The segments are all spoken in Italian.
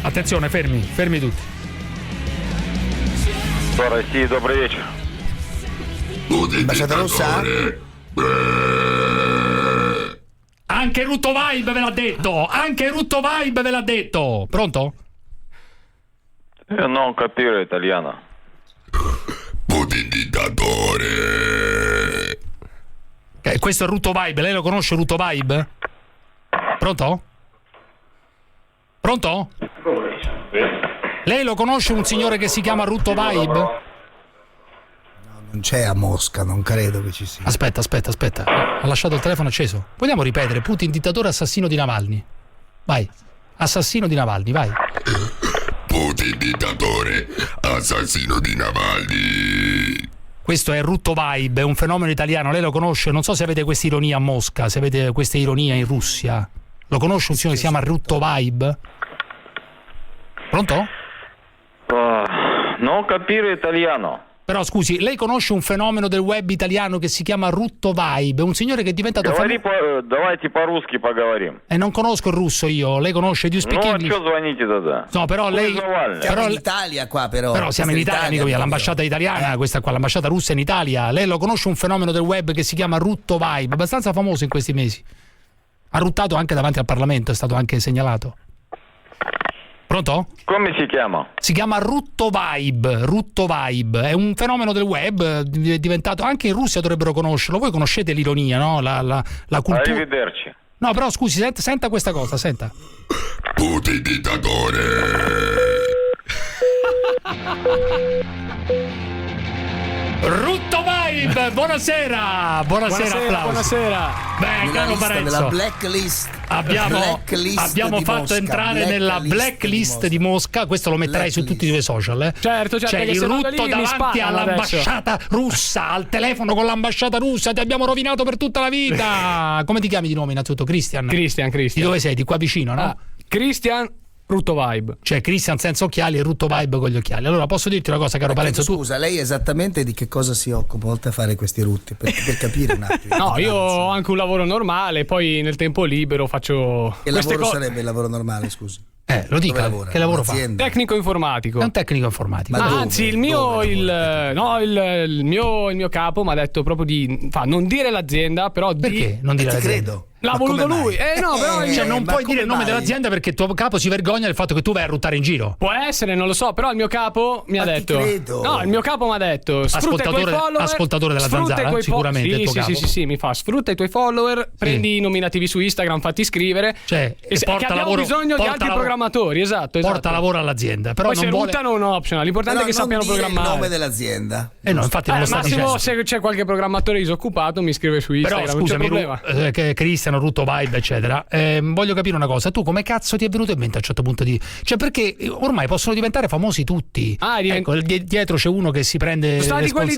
Attenzione, fermi tutti. России, добрый вечер. Ambasciata Rossa? Anche Rutto Vibe ve l'ha detto. Pronto? Non capire italiano. Putin dittatore. Questo è Rutto Vibe, lei lo conosce Rutto Vibe? Pronto? Lei lo conosce un signore che si chiama Rutto Vibe? No, non c'è a Mosca, non credo che ci sia. Aspetta. Ha lasciato il telefono acceso. Vogliamo ripetere? Putin dittatore, assassino di Navalny. Vai. Assassino di Navalny, vai. Putin dittatore, assassino di Navalny. Questo è Rutto Vibe, è un fenomeno italiano. Lei lo conosce? Non so se avete questa ironia a Mosca, se avete questa ironia in Russia. Lo conosce un signore che si chiama Rutto Vibe? Pronto? Non capire italiano. Però scusi, lei conosce un fenomeno del web italiano che si chiama Rutto Vibe? Un signore che è diventato Давайте по-русски поговорим. non conosco il russo io. Lei conosce? Do you speak Ну, а English? что звоните тогда? No, però lei... Siamo in Italia qua però. Però siamo in Italia, amico mio, proprio. l'ambasciata italiana, questa qua, l'ambasciata russa in Italia. Lei lo conosce un fenomeno del web che si chiama Rutto Vibe, abbastanza famoso in questi mesi. Ha ruttato anche davanti al Parlamento, è stato anche segnalato. Pronto? Come si chiama? Si chiama Rutto Vibe, è un fenomeno del web, è diventato, anche in Russia dovrebbero conoscerlo. Voi conoscete l'ironia, no? La cultura. Arrivederci. No, però scusi, senta questa cosa, senta. Putin dittatore. Rutto Vibe, buonasera, applausi. Buonasera. Beh, Nella caro lista Parenzo, della blacklist. abbiamo di fatto Mosca, entrare nella blacklist di Mosca. Questo lo metterai su tutti i tuoi social, Certo, Cioè che il se vado rutto lì mi davanti sparano all'ambasciata russa, al telefono con l'ambasciata russa, ti abbiamo rovinato per tutta la vita. Come ti chiami di nome innanzitutto? Cristian. Di dove sei? Di qua vicino, no? Cristian Rutto Vibe. Cioè Cristian senza occhiali e Rutto Vibe con gli occhiali. Allora posso dirti una cosa, caro Parenzo, tu... Scusa, lei esattamente di che cosa si occupa oltre a fare questi rutti? Per capire un attimo. No, io ho anche un lavoro normale, poi nel tempo libero faccio Che queste lavoro cose. sarebbe il lavoro normale, scusi? Lo dica, Dove lavora? che lavoro fa? Un'azienda? Tecnico informatico. È un tecnico informatico. Ma dove? Anzi, il mio capo mi ha detto proprio di non dire l'azienda, però Perché non dire Ti l'azienda? credo. L'ha Ma voluto come lui. mai? No, però Cioè non ma puoi come dire il nome mai? dell'azienda perché il tuo capo si vergogna del fatto che tu vai a ruttare in giro. può essere, non lo so, però il mio capo mi ha Ma ti detto. credo. No, il mio capo mi ha detto: sfrutta i tuoi follower. Ascoltatore della sfrutta Zanzara, i tuoi sicuramente il tuo capo. Sì, mi fa: sfrutta i tuoi follower, prendi i nominativi su Instagram, fatti iscrivere. Cioè, che porta abbiamo lavoro, bisogno di porta altri lavoro. programmatori, esatto. Porta lavoro all'azienda. Però Poi non se vuole... ruttano un optional, l'importante Però è che non sappiano dire programmare. il nome dell'azienda. no, infatti non lo Al sta massimo, dicendo. se c'è qualche programmatore disoccupato, mi scrive su Però Instagram. Non c'è scusami, problema. che Cristiano, Rutto Vibe, eccetera. Voglio capire una cosa. Tu come cazzo ti è venuto in mente a un certo punto di... Cioè perché ormai possono diventare famosi tutti. Ecco, dietro c'è uno che si prende Sono stati quelli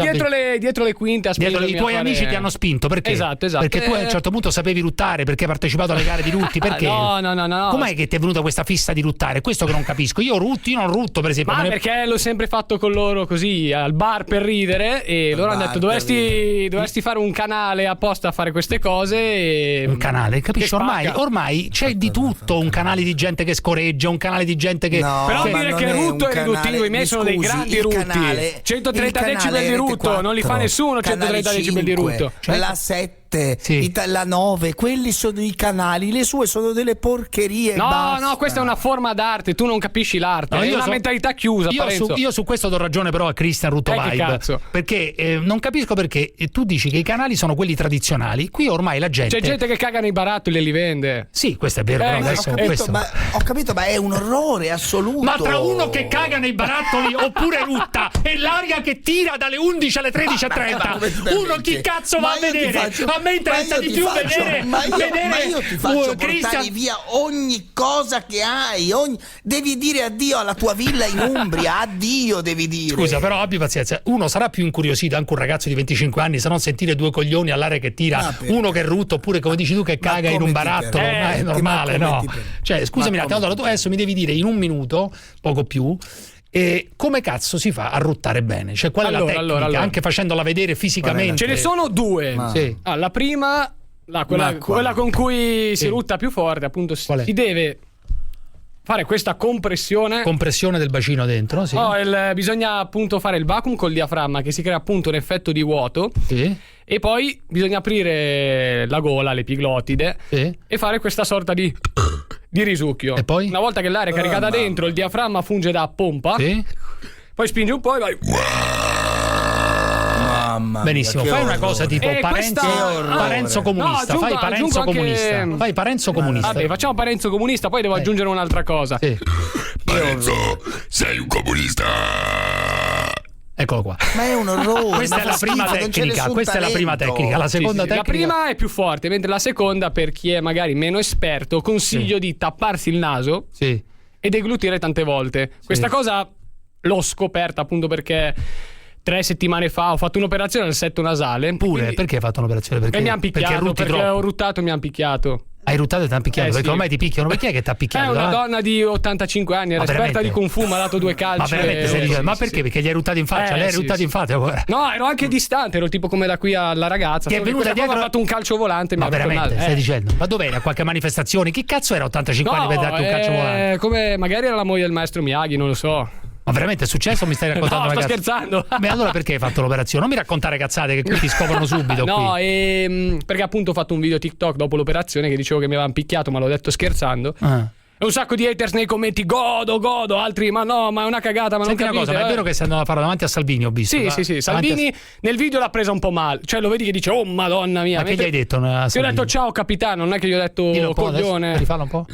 dietro le quinte a Dietro i spingermi tuoi a fare- amici ti hanno spinto perché? Esatto. Perché tu a un certo punto sapevi ruttare, perché hai partecipato alle gare di rutti, perché? No. Com'è che ti è venuta questa fissa di ruttare? Questo che non capisco. Io non rutto, per esempio. Ma perché l'ho sempre fatto con loro così al bar per ridere e loro hanno detto dovresti fare un canale apposta a fare queste cose un canale, capisci? Che Ormai c'è di tutto, un canale di gente che scoreggia, un canale di gente che... No, però ma dire non che il è rutto un è riduttivo, canale- i miei sono dei scusi, grandi il rutti. canale- 130 il canale decibel di rutto, RT4, non li fa nessuno 130 canale decibel di 5, rutto. Cioè la 7, Sì. la 9, quelli sono i canali, le sue sono delle porcherie. basta. No, questa è una forma d'arte, tu non capisci l'arte, No, è io una so- mentalità chiusa, Parenzo. Io su questo do ragione però a Cristian Rutto che Vibe, cazzo? perché non capisco perché tu dici che i canali sono quelli tradizionali, qui ormai la gente... C'è gente che caga nei barattoli e li vende. Sì, questo è vero, però ho adesso capito, questo... Ho capito, ma è un orrore assoluto. Ma tra uno che caga nei barattoli oppure rutta e l'aria che tira dalle 11 alle 13:30, Ma come ti permetti? uno chi cazzo va Ma a io ti vedere? faccio- A me interessa ma io di ti più faccio- vedere ma io ti faccio portare Cristian. via ogni cosa che hai, devi dire addio alla tua villa in Umbria, addio devi dire. Scusa, però abbi pazienza. Uno sarà più incuriosito, anche un ragazzo di 25 anni, se non sentire due coglioni all'aria che tira, uno che è rutto, oppure come dici tu che caga in un barattolo, ma è normale, no? Cioè, scusami un attimo, allora tu adesso mi devi dire in un minuto, poco più, come cazzo si fa a ruttare bene? Cioè, qual è la tecnica? Anche facendola vedere fisicamente. Ce ne sono due. Sì. La prima, quella con cui si rutta più forte, appunto, si deve fare questa compressione del bacino dentro, sì. Bisogna appunto fare il vacuum col diaframma, che si crea appunto un effetto di vuoto. Sì. E poi bisogna aprire la gola, l'epiglottide, Sì. e fare questa sorta di risucchio. E poi? Una volta che l'aria è caricata dentro, il diaframma funge da pompa. Sì. Poi spingi un po' e vai. Mamma Benissimo, mia, fai che una cosa orrore. tipo Parenzo comunista. No, Fai aggiungo Parenzo anche- comunista. Fai Parenzo comunista. Vabbè, facciamo Parenzo comunista, poi devo aggiungere un'altra cosa. Sì. Parenzo, sei un comunista. Eccolo qua. Ma è un orrore. Questa ma è la fa prima schifo, non c'è tecnica. nessun Questa è la prima talento. tecnica. La Sì, seconda sì. tecnica. La prima è più forte, mentre la seconda, per chi è magari meno esperto, consiglio di tapparsi il naso Sì. e deglutire tante volte. Questa cosa l'ho scoperta appunto perché 3 settimane fa ho fatto un'operazione al setto nasale. Pure, quindi- perché hai fatto un'operazione? Perché mi hanno perché picchiato, rutti perché troppo. ho ruttato e mi hanno picchiato. Hai ruttato e ti hanno picchiato, perché sì. ormai ti picchiano. Perché è che ti ha È picchiato? una davanti? donna di 85 anni, era Ma esperta veramente? di Kung Fu, mi ha dato 2 calci. Ma veramente stai dicendo? sì, Ma sì, perché? sì. Perché gli hai ruttato in faccia? Lei hai sì, ruttato sì. in faccia. Guarda. No, ero anche distante, ero tipo come da qui alla ragazza. Ti è solo che venuta quella qua dietro- mi ha fatto un calcio volante e mi Ma ha rotto il veramente, naso. stai dicendo? Ma dov'era? Qualche manifestazione? Che cazzo era 85 anni per darti un calcio volante? Come magari era la moglie del maestro Miyagi, non lo so. Ma veramente è successo o mi stai raccontando No, una sto cazzata? scherzando. Beh, allora perché hai fatto l'operazione? Non mi raccontare cazzate che qui ti scoprono subito. No, qui. perché appunto ho fatto un video TikTok dopo l'operazione che dicevo che mi avevano picchiato, ma l'ho detto scherzando. Ah. E un sacco di haters nei commenti, godo, altri, ma no, ma è una cagata, ma Senti non una capite. cosa, ma è vero che stai andando a farlo davanti a Salvini, ho visto. Sì, va? sì, sì. Davanti Salvini nel video l'ha presa un po' male. Cioè lo vedi che dice, oh madonna mia. Ma che gli hai detto? Io ho detto ciao capitano, non è che gli ho detto Dillo un po' adesso, coglione. rifallo un po'.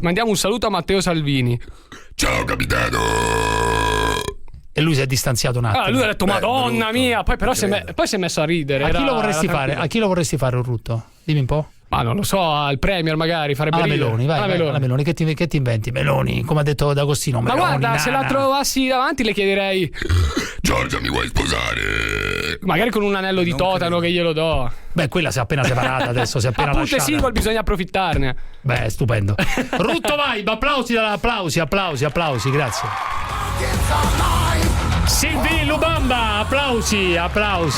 Mandiamo un saluto a Matteo Salvini. Ciao capitano. E lui si è distanziato un attimo. Lui ha detto, madonna brutto, mia. Poi però si è messo a ridere. A chi era- lo vorresti era fare? tranquillo. A chi lo vorresti fare un rutto? Dimmi un po'. Ma non lo so, al Premier magari farebbe Alla ridere. Meloni, vai, Alla vai, Meloni. alla Meloni. Che ti inventi? Meloni, come ha detto D'Agostino. Ma Meloni, guarda, se la nana. trovassi davanti le chiederei Giorgia, mi vuoi sposare? magari con un anello di Non totano credo. che glielo do. Beh, quella si è appena separata adesso, si è appena Appunto è lasciata. single, bisogna approfittarne. Beh, stupendo. Rutto vibe, applausi, grazie. Silvi Lubamba, applausi.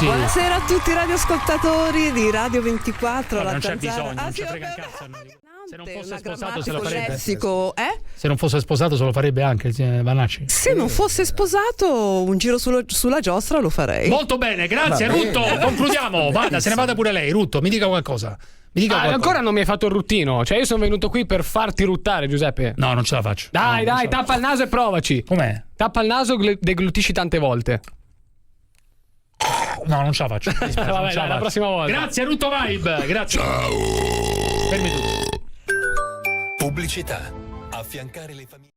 Buonasera a tutti i radioascoltatori di Radio 24. Guarda, la non c'è zanzara. bisogno, non sì, ci frega un vabbè. cazzo a noi. Se non fosse Una sposato se lo grammatico, farebbe. lessico, Se non fosse sposato se lo farebbe anche Vanacci. Se non fosse sposato, un giro sulla giostra lo farei. Molto bene, grazie Rutto. Concludiamo. Vada, se ne vada pure lei. Rutto, mi dica qualcosa. Mi dica qualcosa. Ancora non mi hai fatto il ruttino. Cioè, io sono venuto qui per farti ruttare, Giuseppe. No, non ce la faccio. Dai, No, non ce la tappa il naso e provaci. faccio. Com'è? Tappa il naso, deglutisci tante volte. No, non ce la faccio. Mi dispiace, non Vabbè, ce la dai, la faccio. prossima volta. Grazie Rutto Vibe. Grazie. Ciao. Fermi tutti. Pubblicità. Affiancare le famiglie.